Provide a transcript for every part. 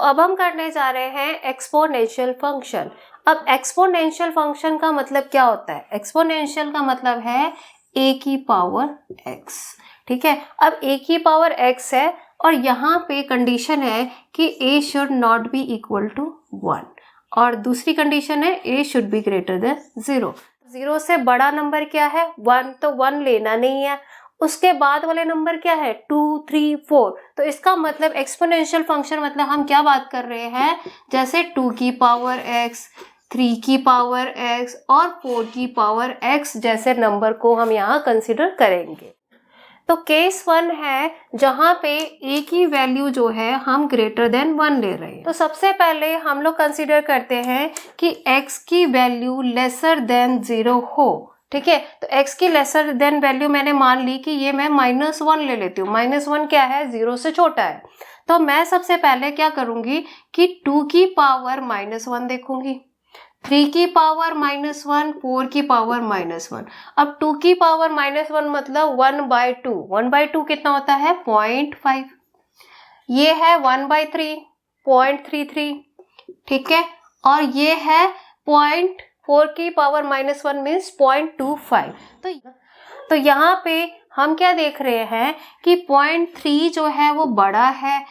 अब हम करने जा रहे हैं एक्सपोनेंशियल फंक्शन। अब एक्सपोनेंशियल फंक्शन का मतलब क्या होता है? एक्सपोनेंशियल का मतलब है a की पावर x। ठीक है, अब a की पावर x है और यहाँ पे कंडीशन है कि a should not be equal to 1 और दूसरी कंडीशन है a should be greater than 0। 0 से बड़ा नंबर क्या है? 1, तो 1 लेना नहीं है। उसके बाद वाले नंबर क्या है? 2, 3, 4। तो इसका मतलब एक्सपोनेंशियल फंक्शन मतलब हम क्या बात कर रहे हैं? जैसे 2 की पावर x, 3 की पावर x और 4 की पावर x जैसे नंबर को हम यहाँ कंसिडर करेंगे। तो केस 1 है जहाँ पे a की वैल्यू जो है हम ग्रेटर देन 1 ले रहे हैं। तो सबसे पहले हम लोग कंसिडर करते हैं कि x की वैल्यू लेसर देन 0 हो। ठीक है, तो x की लेसर देन वैल्यू मैंने मान ली कि ये मैं -1 ले लेती हूँ। -1 क्या है? 0 से छोटा है। तो मैं सबसे पहले क्या करूँगी कि 2 की पावर -1 देखूंगी, 3 की पावर -1, 4 की पावर -1। अब 2 की पावर -1 मतलब 1/2। 1/2 कितना होता है? 0.5। ये है 1/3, 0.33। ठीक है, और ये है 0.4 की पावर -1 मीन्स 0.25। तो यहाँ पे हम क्या देख रहे हैं कि 0.3 जो है वो बड़ा है,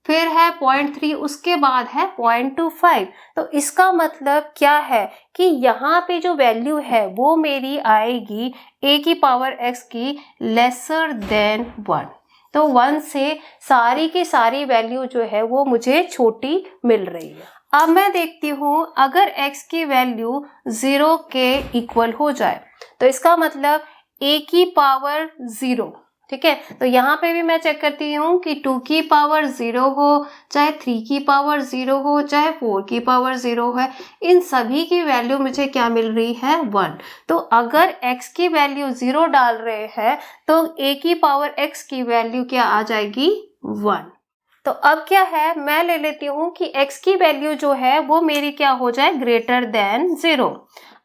फिर है 0.3, उसके बाद है 0.25। तो इसका मतलब क्या है कि यहाँ पे जो वैल्यू है वो मेरी आएगी a की पावर x की लेसर देन 1। तो 1 से सारी की सारी वैल्यू जो है वो मुझे छोटी मिल रही है। अब मैं देखती हूँ अगर x की वैल्यू 0 के इक्वल हो जाए तो इसका मतलब a की पावर 0। ठीक है, तो यहाँ पे भी मैं चेक करती हूँ कि 2 की पावर 0 हो, चाहे 3 की पावर 0 हो, चाहे 4 की पावर 0 है, इन सभी की वैल्यू मुझे क्या मिल रही है? 1। तो अगर x की वैल्यू 0 डाल रहे हैं तो a की पावर x की वैल्यू क्या आ जाएगी? 1। तो अब क्या है, मैं ले लेती हूँ कि x की वैल्यू जो है वो मेरी क्या हो जाए? Greater than 0।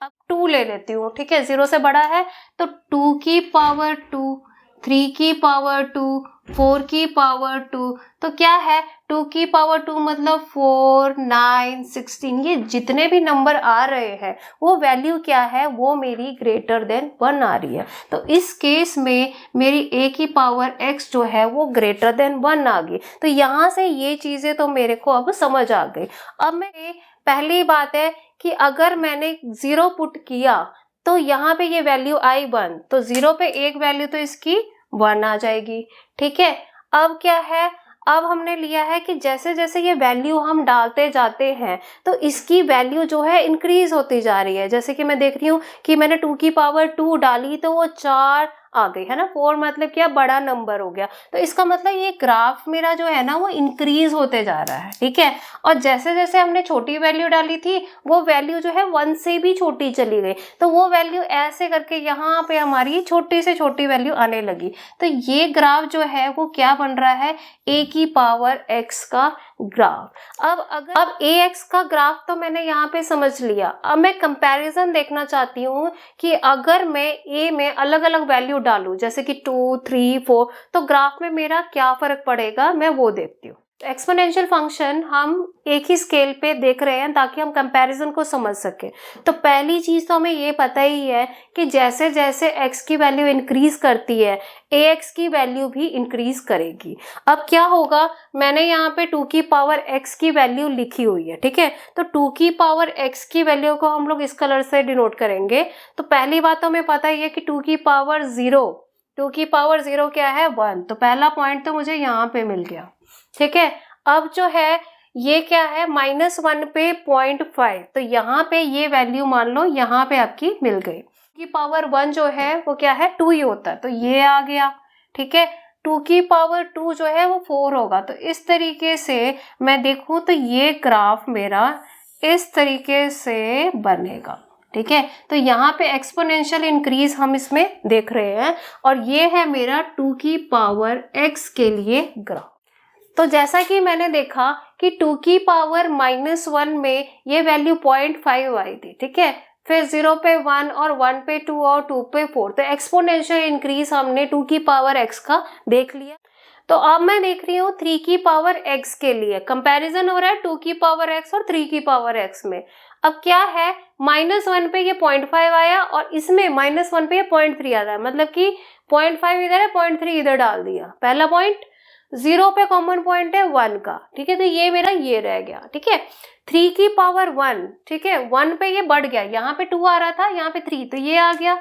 अब 2 ले लेती हूँ। ठीक है, 0 से बड़ा है तो 2 की पावर 2, 3 की पावर 2, 4 की पावर 2। तो क्या है? 2 की पावर 2 मतलब 4, 9, 16, ये जितने भी नंबर आ रहे हैं वो वैल्यू क्या है? वो मेरी ग्रेटर देन 1 आ रही है। तो इस केस में मेरी a की पावर x जो है वो ग्रेटर देन 1 आ गई। तो यहाँ से ये चीजें तो मेरे को अब समझ आ गई। अब मैं पहली बात है कि अगर मैंने 0 पुट किया तो यहाँ पे ये वैल्यू आई 1, तो 0 पे एक वैल्यू तो इसकी 1 आ जाएगी। ठीक है, अब क्या है, अब हमने लिया है कि जैसे जैसे ये वैल्यू हम डालते जाते हैं तो इसकी वैल्यू जो है इंक्रीज होती जा रही है। जैसे कि मैं देख रही हूँ कि मैंने 2 की पावर 2 डाली तो वो 4 आ गई है ना। 4 मतलब क्या? बड़ा नंबर हो गया। तो इसका मतलब ये ग्राफ मेरा जो है ना वो इंक्रीज होते जा रहा है। ठीक है, और जैसे जैसे हमने छोटी वैल्यू डाली थी वो वैल्यू जो है 1 से भी छोटी चली गई, तो वो वैल्यू ऐसे करके यहाँ पे हमारी छोटी से छोटी वैल्यू आने लगी। तो ये ग्राफ जो है वो क्या बन रहा है? a की पावर x का ग्राफ। अब ax का ग्राफ तो मैंने यहाँ पे समझ लिया। अब मैं कंपैरिजन देखना चाहती हूँ कि अगर मैं a में अलग अलग वैल्यू डालूं जैसे कि 2, 3, 4 तो ग्राफ में मेरा क्या फर्क पड़ेगा, मैं वो देखती हूँ। एक्सपोनेंशियल फंक्शन हम एक ही स्केल पे देख रहे हैं ताकि हम कंपैरिजन को समझ सके। तो पहली चीज तो हमें ये पता ही है कि जैसे जैसे x की वैल्यू इंक्रीज करती है ax की वैल्यू भी इंक्रीज करेगी। अब क्या होगा, मैंने यहाँ पे 2 की पावर x की वैल्यू लिखी हुई है। ठीक है, तो 2 की पावर x की वैल्यू को हम लोग इस कलर से डिनोट करेंगे। तो पहली बात तो हमें पता ही है कि 2 की पावर 0, 2 की पावर 0 क्या है? 1। तो पहला पॉइंट तो मुझे यहाँ पे मिल गया। ठीक है, अब जो है ये क्या है? -1 पे 0.5, तो यहाँ पे ये वैल्यू मान लो यहाँ पे आपकी मिल गई। की पावर 1 जो है वो क्या है? 2 ही होता है, तो ये आ गया। ठीक है, 2 की पावर 2 जो है वो 4 होगा। तो इस तरीके से मैं देखूं तो ये ग्राफ मेरा इस तरीके से बनेगा। ठीक है, तो यहाँ पे एक्सपोनेंशियल इंक्रीज हम इसमें देख रहे हैं और ये है मेरा 2 की पावर x के लिए ग्राफ। तो जैसा कि मैंने देखा कि 2 की पावर -1 में ये वैल्यू 0.5 आई थी। ठीक है, फिर 0 पे 1 और 1 पे 2 और 2 पे 4। तो एक्सपोनेंशियल इंक्रीज हमने 2 की पावर x का देख लिया। तो अब मैं देख रही हूँ 3 की पावर x के लिए कंपैरिजन हो रहा है 2 की पावर x और 3 की पावर x में। अब क्या है, -1 पे ये 0.5 आया और इसमें -1 पे ये 0.3 आ रहा है, मतलब कि 0.5 इधर है 0.3 इधर डाल दिया। पहला पॉइंट, 0 पे कॉमन पॉइंट है 1 का, ठीक है, तो ये मेरा ये रह गया, ठीक है। 3 की पावर 1, ठीक है, 1 पे ये बढ़ गया, यहाँ पे 2 आ रहा था, यहाँ पे 3, तो ये आ गया।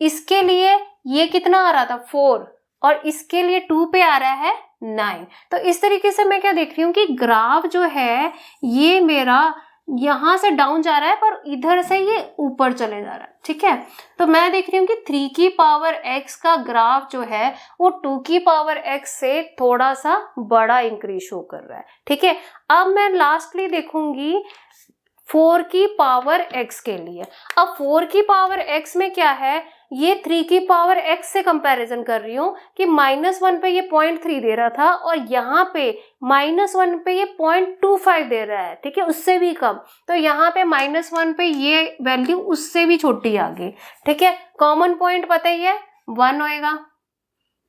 इसके लिए ये कितना आ रहा था 4 और इसके लिए 2 पे आ रहा है 9। तो इस तरीके से मैं क्या देख रही हूँ कि ग्राफ जो है ये मेरा यहाँ से डाउन जा रहा है पर इधर से ये ऊपर चले जा रहा है, ठीक है। तो मैं देख रही हूँ कि 3 की पावर x का ग्राफ जो है वो 2 की पावर x से थोड़ा सा बड़ा इंक्रीज शो कर रहा है, ठीक है। अब मैं लास्टली देखूंगी 4 की पावर x के लिए। अब 4 की पावर x में क्या है, ये 3 की पावर x से कंपैरिजन कर रही हूँ कि -1 पे ये 0.3 दे रहा था और यहाँ पे -1 पे ये 0.25 दे रहा है, ठीक है, उससे भी कम। तो यहाँ पे -1 पे ये वैल्यू उससे भी छोटी आ गई, ठीक है। कॉमन पॉइंट पता ही है 1 होएगा,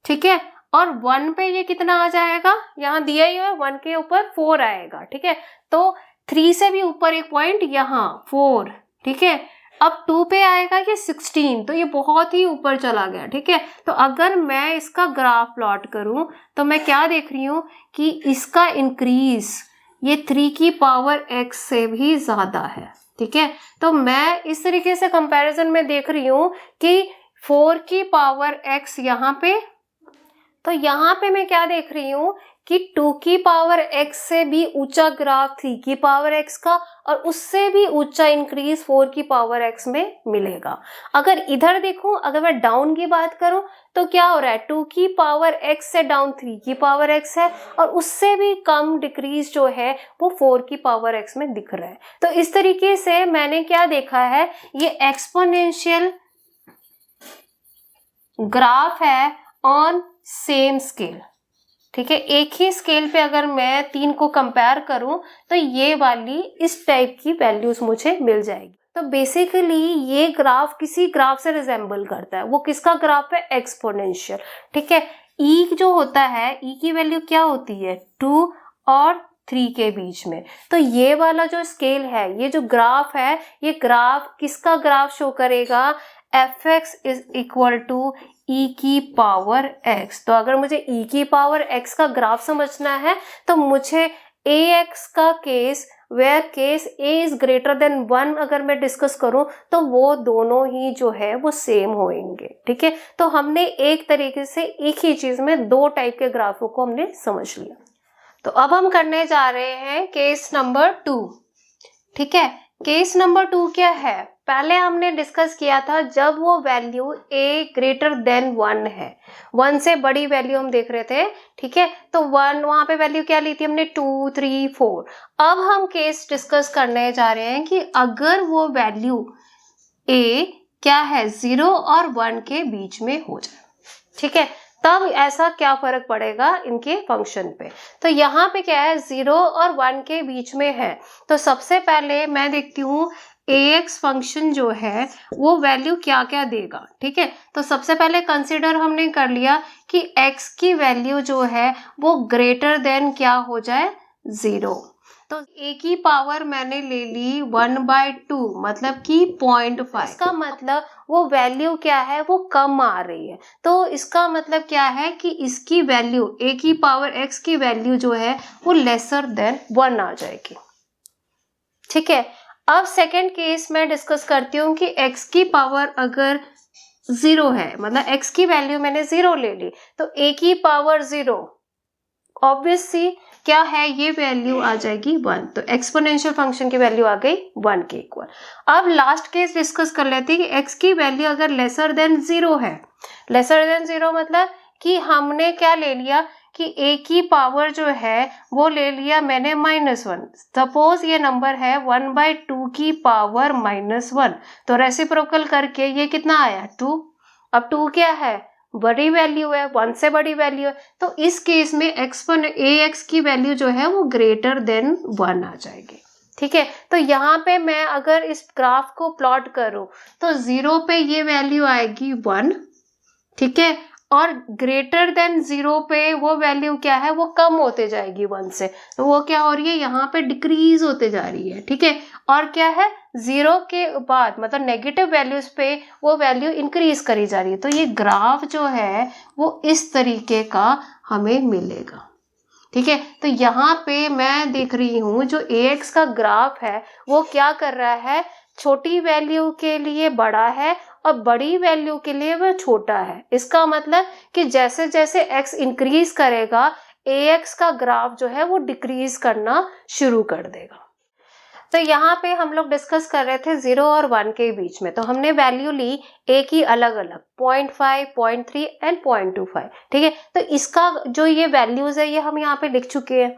ठीक है, और 1 पे ये कितना आ जाएगा, यहाँ दिया ही है 1 के ऊपर 4 आएगा, ठीक है। तो 3 से भी ऊपर एक पॉइंट यहाँ 4, ठीक है। अब 2 पे आएगा ये 16, तो ये बहुत ही ऊपर चला गया, ठीक है। तो अगर मैं इसका ग्राफ प्लॉट करूं तो मैं क्या देख रही हूं कि इसका इंक्रीज ये 3 की पावर x से भी ज्यादा है, ठीक है। तो मैं इस तरीके से कंपैरिजन में देख रही हूं कि 4 की पावर x यहाँ पे, तो यहाँ पे मैं क्या देख रही हूँ कि 2 की पावर x से भी ऊंचा ग्राफ 3 की पावर x का और उससे भी ऊंचा इंक्रीज 4 की पावर x में मिलेगा। अगर इधर देखूं, अगर मैं डाउन की बात करूं तो क्या हो रहा है, 2 की पावर x से डाउन 3 की पावर x है और उससे भी कम डिक्रीज जो है वो 4 की पावर x में दिख रहा है। तो इस तरीके से मैंने क्या देखा है, ये एक्सपोनेंशियल ग्राफ है ऑन सेम स्केल, ठीक है। एक ही स्केल पे अगर मैं 3 को कंपेयर करूं तो ये वाली इस टाइप की वैल्यूज मुझे मिल जाएगी। तो बेसिकली ये ग्राफ किसी ग्राफ से रिजेंबल करता है, वो किसका ग्राफ है, एक्सपोनेंशियल, ठीक है। ई जो होता है, ई की वैल्यू क्या होती है 2 और 3 के बीच में। तो ये वाला जो स्केल है, ये जो ग्राफ है, ये ग्राफ किसका ग्राफ शो करेगा, fx is equal to e की पावर x। तो अगर मुझे e की पावर x का ग्राफ समझना है तो मुझे ax का case, where case a is greater than 1 अगर मैं डिस्कस करूं तो वो दोनों ही जो है वो सेम होंगे, ठीक है। तो हमने एक तरीके से एक ही चीज में 2 टाइप के ग्राफों को हमने समझ लिया। तो अब हम करने जा रहे हैं केस नंबर 2, ठीक है। केस नंबर 2 क्या है, पहले हमने डिस्कस किया था जब वो वैल्यू a ग्रेटर देन 1 है, 1 से बड़ी वैल्यू हम देख रहे थे, ठीक है। तो 1 वहां पे वैल्यू क्या ली थी हमने 2, 3, 4। अब हम केस डिस्कस करने जा रहे हैं कि अगर वो वैल्यू a क्या है 0 और 1 के बीच में हो जाए, ठीक है, तब ऐसा क्या फर्क पड़ेगा इनके फंक्शन पे। तो यहाँ पे क्या है 0 और 1 के बीच में है। तो सबसे पहले मैं देखती हूँ ax फंक्शन जो है वो वैल्यू क्या क्या देगा, ठीक है। तो सबसे पहले कंसिडर हमने कर लिया कि x की वैल्यू जो है वो ग्रेटर देन क्या हो जाए 0। तो a की पावर मैंने ले ली 1/2, मतलब कि 0.5। इसका मतलब वो वैल्यू क्या है वो कम आ रही है। तो इसका मतलब क्या है कि इसकी वैल्यू a की पावर x की वैल्यू जो है वो लेसर देन 1 आ जाएगी, ठीक है। अब सेकेंड केस मैं डिस्कस करती हूँ कि x की पावर अगर 0 है, मतलब x की वैल्यू मैंने 0 ले ली, तो a की पावर 0 ऑब्वियसली क्या है, ये वैल्यू आ जाएगी 1। तो एक्सपोनेंशियल फंक्शन की वैल्यू आ गई 1 के इक्वल। अब लास्ट केस डिस्कस कर लेते हैं कि x की वैल्यू अगर लेसर देन 0 है, लेसर देन 0 मतलब कि हमने क्या ले लिया कि a की पावर जो है वो ले लिया मैंने -1। सपोज ये नंबर है 1/2 की पावर -1, तो रेसिप्रोकल करके ये कितना आया 2। अब 2 क्या है, बड़ी वैल्यू है, 1 से बड़ी वैल्यू है। तो इस केस में ax की वैल्यू जो है वो ग्रेटर देन 1 आ जाएगी, ठीक है। तो यहाँ पे मैं अगर इस ग्राफ को प्लॉट करूं तो 0 पे ये वैल्यू आएगी 1, ठीक है, और ग्रेटर देन 0 पे वो वैल्यू क्या है, वो कम होते जाएगी 1 से, तो वो क्या हो रही है, यहाँ पे डिक्रीज होते जा रही है, ठीक है। और क्या है, 0 के बाद मतलब नेगेटिव वैल्यूज पे वो वैल्यू इंक्रीज करी जा रही है। तो ये ग्राफ जो है वो इस तरीके का हमें मिलेगा, ठीक है। तो यहाँ पे मैं देख रही हूँ जो AX का ग्राफ है वो क्या कर रहा है, छोटी वैल्यू के लिए बड़ा है और बड़ी वैल्यू के लिए वह छोटा है। इसका मतलब कि जैसे जैसे x इंक्रीज करेगा AX का ग्राफ जो है वो डिक्रीज करना शुरू कर देगा। तो यहाँ पे हम लोग डिस्कस कर रहे थे 0 और 1 के बीच में, तो हमने वैल्यू ली A की अलग अलग 0.5, 0.3 एंड 0.25, ठीक है। तो इसका जो ये वैल्यूज है ये हम यहाँ पे लिख चुके हैं।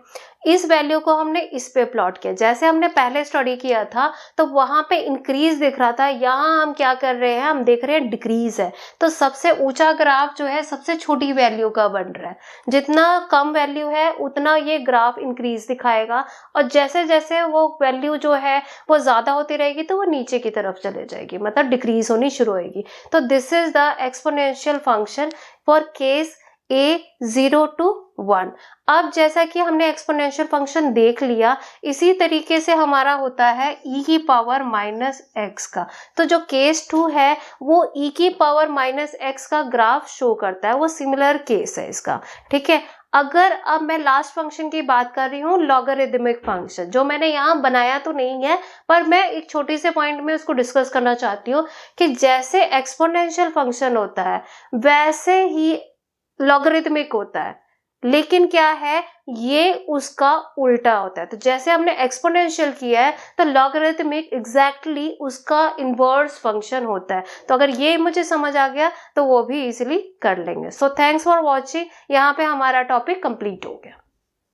इस वैल्यू को हमने इस पे प्लॉट किया, जैसे हमने पहले स्टडी किया था तो वहां पे इंक्रीज दिख रहा था, यहाँ हम क्या कर रहे हैं, हम देख रहे हैं डिक्रीज है। तो सबसे ऊंचा ग्राफ जो है सबसे छोटी वैल्यू का बन रहा है, जितना कम वैल्यू है उतना ये ग्राफ इंक्रीज दिखाएगा, और जैसे जैसे वो वैल्यू जो है वो ज्यादा होती रहेगी तो वो नीचे की तरफ चले जाएगी, मतलब डिक्रीज होनी शुरू होगी। तो this is the exponential function for case A 0 to 1। अब जैसा कि हमने एक्सपोनेंशियल फंक्शन देख लिया, इसी तरीके से हमारा होता है e की पावर माइनस x का। तो जो केस 2 है वो e की पावर माइनस x का ग्राफ शो करता है, वो सिमिलर केस है इसका, ठीक है। अगर अब मैं लास्ट फंक्शन की बात कर रही हूँ, लॉगरिदमिक फंक्शन, जो मैंने यहाँ बनाया तो नहीं है पर मैं एक छोटी से पॉइंट में उसको डिस्कस करना चाहती हूँ कि जैसे एक्सपोनेंशियल फंक्शन होता है वैसे ही लॉगरिदमिक होता है, लेकिन क्या है, ये उसका उल्टा होता है। तो जैसे हमने एक्सपोनेंशियल किया है तो लॉगरिदमिक एग्जैक्टली उसका इनवर्स फंक्शन होता है। तो अगर ये मुझे समझ आ गया तो वो भी इजीली कर लेंगे। सो थैंक्स फॉर वॉचिंग, यहाँ पे हमारा टॉपिक कंप्लीट हो गया।